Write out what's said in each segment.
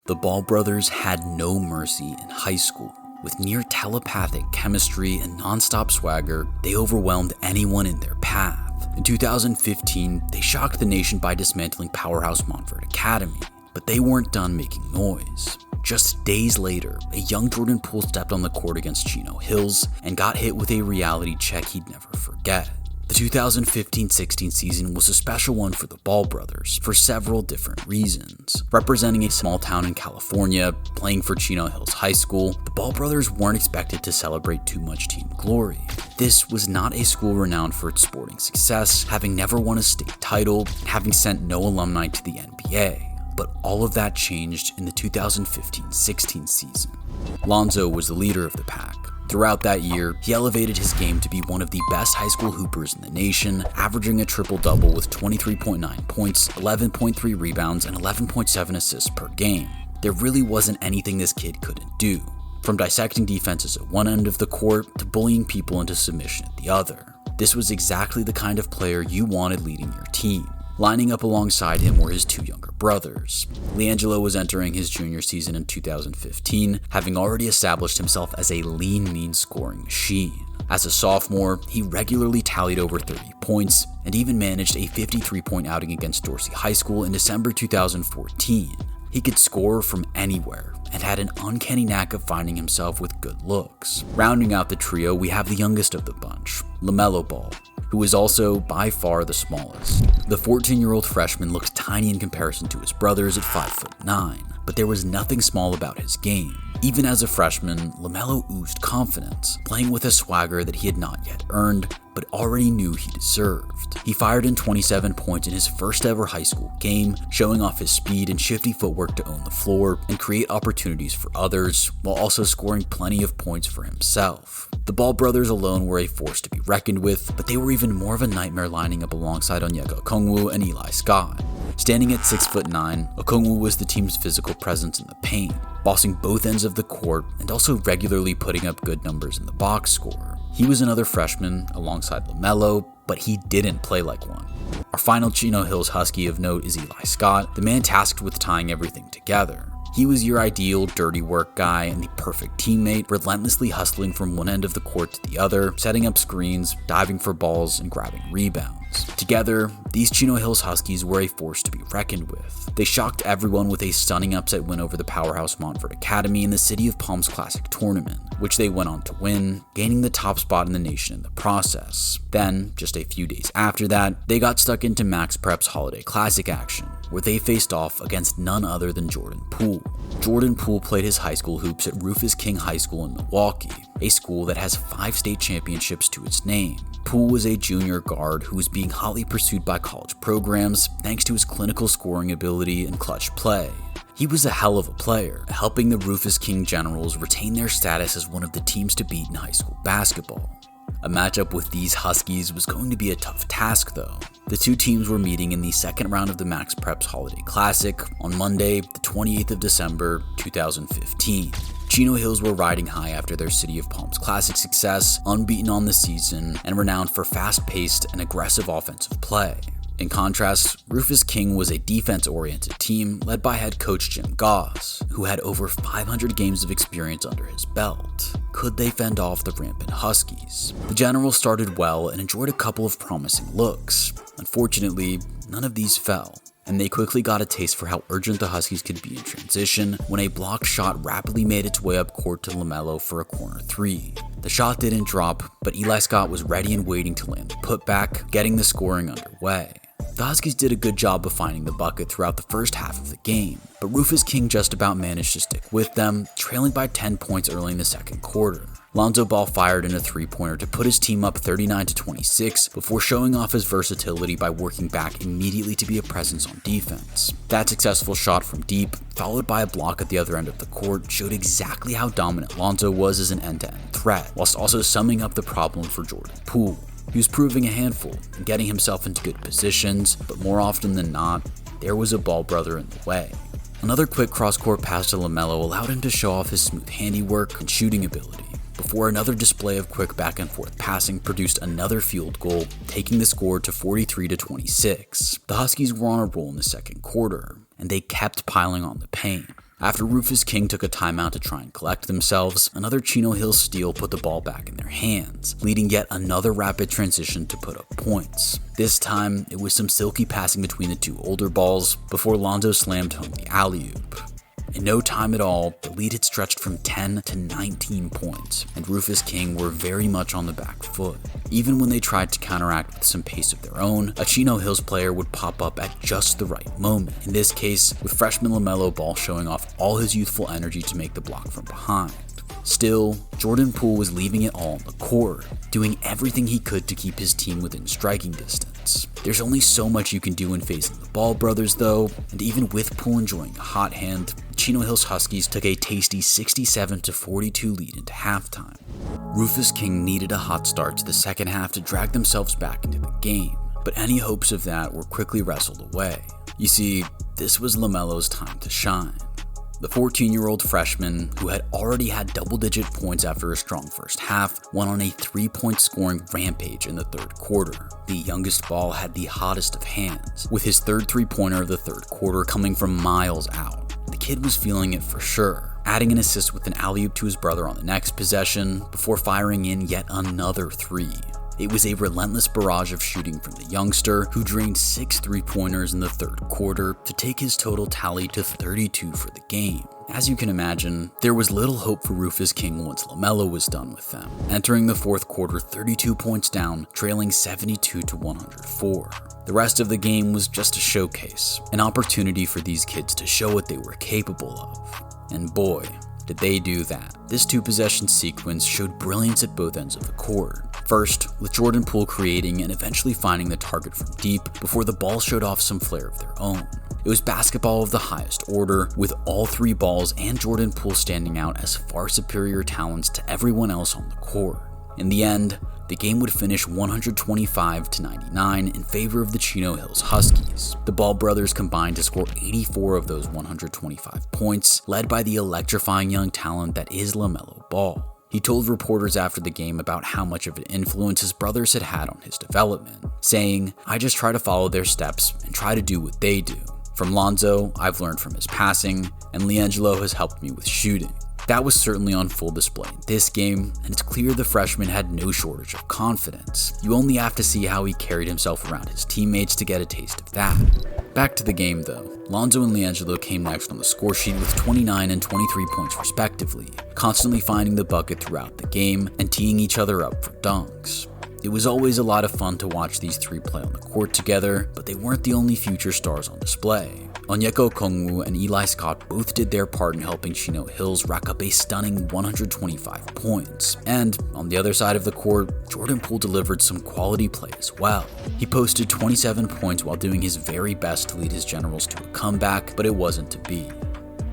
The Ball brothers had no mercy in high school. With near telepathic chemistry and non-stop swagger, they overwhelmed anyone in their path. In 2015, they shocked the nation by dismantling powerhouse Montfort Academy. But they weren't done making noise. Just days later, a young Jordan Poole stepped on the court against Chino Hills and got hit with a reality check he'd never forget. The 2015-16 season was a special one for the Ball brothers for several different reasons. Representing a small town in California, playing for Chino Hills High School, the Ball brothers weren't expected to celebrate too much team glory. This was not a school renowned for its sporting success, having never won a state title, and having sent no alumni to the NBA. But all of that changed in the 2015-16 season. Lonzo was the leader of the pack. Throughout that year, he elevated his game to be one of the best high school hoopers in the nation, averaging a triple-double with 23.9 points, 11.3 rebounds, and 11.7 assists per game. There really wasn't anything this kid couldn't do, from dissecting defenses at one end of the court to bullying people into submission at the other. This was exactly the kind of player you wanted leading your team. Lining up alongside him were his two younger brothers. LiAngelo was entering his junior season in 2015, having already established himself as a lean, mean scoring machine. As a sophomore, he regularly tallied over 30 points and even managed a 53-point outing against Dorsey High School in December 2014. He could score from anywhere and had an uncanny knack of finding himself with good looks. Rounding out the trio, we have the youngest of the bunch, LaMelo Ball, who is also by far the smallest. The 14-year-old freshman looked tiny in comparison to his brothers at 5'9", but there was nothing small about his game. Even as a freshman, LaMelo oozed confidence, playing with a swagger that he had not yet earned, but already knew he deserved. He fired in 27 points in his first ever high school game, showing off his speed and shifty footwork to own the floor and create opportunities for others, while also scoring plenty of points for himself. The Ball brothers alone were a force to be reckoned with, but they were even more of a nightmare lining up alongside Onyeka Okongwu and Eli Scott. Standing at 6'9", Okongwu was the team's physical presence in the paint, bossing both ends of the court and also regularly putting up good numbers in the box score. He was another freshman alongside LaMelo, but he didn't play like one. Our final Chino Hills Husky of note is Eli Scott, the man tasked with tying everything together. He was your ideal dirty work guy and the perfect teammate, relentlessly hustling from one end of the court to the other, setting up screens, diving for balls, and grabbing rebounds. Together, these Chino Hills Huskies were a force to be reckoned with. They shocked everyone with a stunning upset win over the powerhouse Montfort Academy in the City of Palms Classic Tournament, which they went on to win, gaining the top spot in the nation in the process. Then, just a few days after that, they got stuck into Max Prep's Holiday Classic action, where they faced off against none other than Jordan Poole. Jordan Poole played his high school hoops at Rufus King High School in Milwaukee, a school that has 5 state championships to its name. Poole was a junior guard who was being hotly pursued by college programs thanks to his clinical scoring ability and clutch play. He was a hell of a player, helping the Rufus King Generals retain their status as one of the teams to beat in high school basketball. A matchup with these Huskies was going to be a tough task though. The two teams were meeting in the second round of the Max Preps Holiday Classic on Monday, the 28th of December, 2015. Chino Hills were riding high after their City of Palms Classic success, unbeaten on the season, and renowned for fast-paced and aggressive offensive play. In contrast, Rufus King was a defense-oriented team led by head coach Jim Goss, who had over 500 games of experience under his belt. Could they fend off the rampant Huskies? The Generals started well and enjoyed a couple of promising looks. Unfortunately, none of these fell, and they quickly got a taste for how urgent the Huskies could be in transition when a blocked shot rapidly made its way up court to LaMelo for a corner 3. The shot didn't drop, but Eli Scott was ready and waiting to land the putback, getting the scoring underway. The Huskies did a good job of finding the bucket throughout the first half of the game, but Rufus King just about managed to stick with them, trailing by 10 points early in the second quarter. Lonzo Ball fired in a three-pointer to put his team up 39-26 before showing off his versatility by working back immediately to be a presence on defense. That successful shot from deep, followed by a block at the other end of the court, showed exactly how dominant Lonzo was as an end-to-end threat, whilst also summing up the problem for Jordan Poole. He was proving a handful and getting himself into good positions, but more often than not, there was a Ball brother in the way. Another quick cross-court pass to LaMelo allowed him to show off his smooth handiwork and shooting ability, before another display of quick back-and-forth passing produced another field goal, taking the score to 43-26. The Huskies were on a roll in the second quarter, and they kept piling on the pain. After Rufus King took a timeout to try and collect themselves, another Chino Hills steal put the ball back in their hands, leading yet another rapid transition to put up points. This time, it was some silky passing between the two older balls before Lonzo slammed home the alley-oop. In no time at all, the lead had stretched from 10 to 19 points, and Rufus King were very much on the back foot. Even when they tried to counteract with some pace of their own, a Chino Hills player would pop up at just the right moment. In this case, with freshman LaMelo Ball showing off all his youthful energy to make the block from behind. Still, Jordan Poole was leaving it all on the court, doing everything he could to keep his team within striking distance. There's only so much you can do when facing the Ball brothers though, and even with Poole enjoying a hot hand, Chino Hills Huskies took a tasty 67-42 lead into halftime. Rufus King needed a hot start to the second half to drag themselves back into the game, but any hopes of that were quickly wrestled away. You see, this was LaMelo's time to shine. The 14-year-old freshman, who had already had double-digit points after a strong first half, went on a 3-point scoring rampage in the third quarter. The youngest Ball had the hottest of hands, with his third three-pointer of the third quarter coming from miles out. The kid was feeling it for sure, adding an assist with an alley-oop to his brother on the next possession, before firing in yet another three. It was a relentless barrage of shooting from the youngster, who drained 6 three-pointers in the third quarter to take his total tally to 32 for the game. As you can imagine, there was little hope for Rufus King once LaMelo was done with them, entering the fourth quarter 32 points down, trailing 72-104. The rest of the game was just a showcase, an opportunity for these kids to show what they were capable of. And boy, did they do that. This two-possession sequence showed brilliance at both ends of the court. First, with Jordan Poole creating and eventually finding the target from deep before the Ball showed off some flair of their own. It was basketball of the highest order, with all three Balls and Jordan Poole standing out as far superior talents to everyone else on the court. In the end, the game would finish 125-99 in favor of the Chino Hills Huskies. The Ball brothers combined to score 84 of those 125 points, led by the electrifying young talent that is LaMelo Ball. He told reporters after the game about how much of an influence his brothers had had on his development, saying, "I just try to follow their steps and try to do what they do. From Lonzo, I've learned from his passing, and LiAngelo has helped me with shooting." That was certainly on full display in this game, and it's clear the freshman had no shortage of confidence. You only have to see how he carried himself around his teammates to get a taste of that. Back to the game though. Lonzo and LiAngelo came next on the score sheet with 29 and 23 points respectively, constantly finding the bucket throughout the game and teeing each other up for dunks. It was always a lot of fun to watch these three play on the court together, but they weren't the only future stars on display. Onyeka Okongwu and Eli Scott both did their part in helping Chino Hills rack up a stunning 125 points. And on the other side of the court, Jordan Poole delivered some quality play as well. He posted 27 points while doing his very best to lead his Generals to a comeback, but it wasn't to be.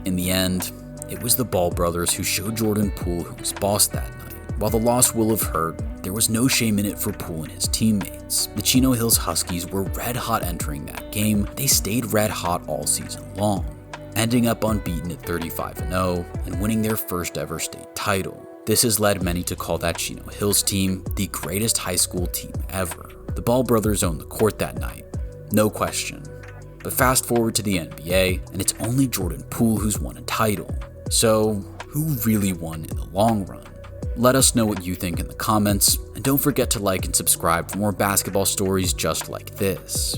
In the end, it was the Ball brothers who showed Jordan Poole who was boss that night. While the loss will have hurt, there was no shame in it for Poole and his teammates. The Chino Hills Huskies were red hot entering that game. They stayed red hot all season long, ending up unbeaten at 35-0 and winning their first ever state title. This has led many to call that Chino Hills team the greatest high school team ever. The Ball brothers owned the court that night, no question. But fast forward to the NBA, and it's only Jordan Poole who's won a title. So who really won in the long run? Let us know what you think in the comments, and don't forget to like and subscribe for more basketball stories just like this.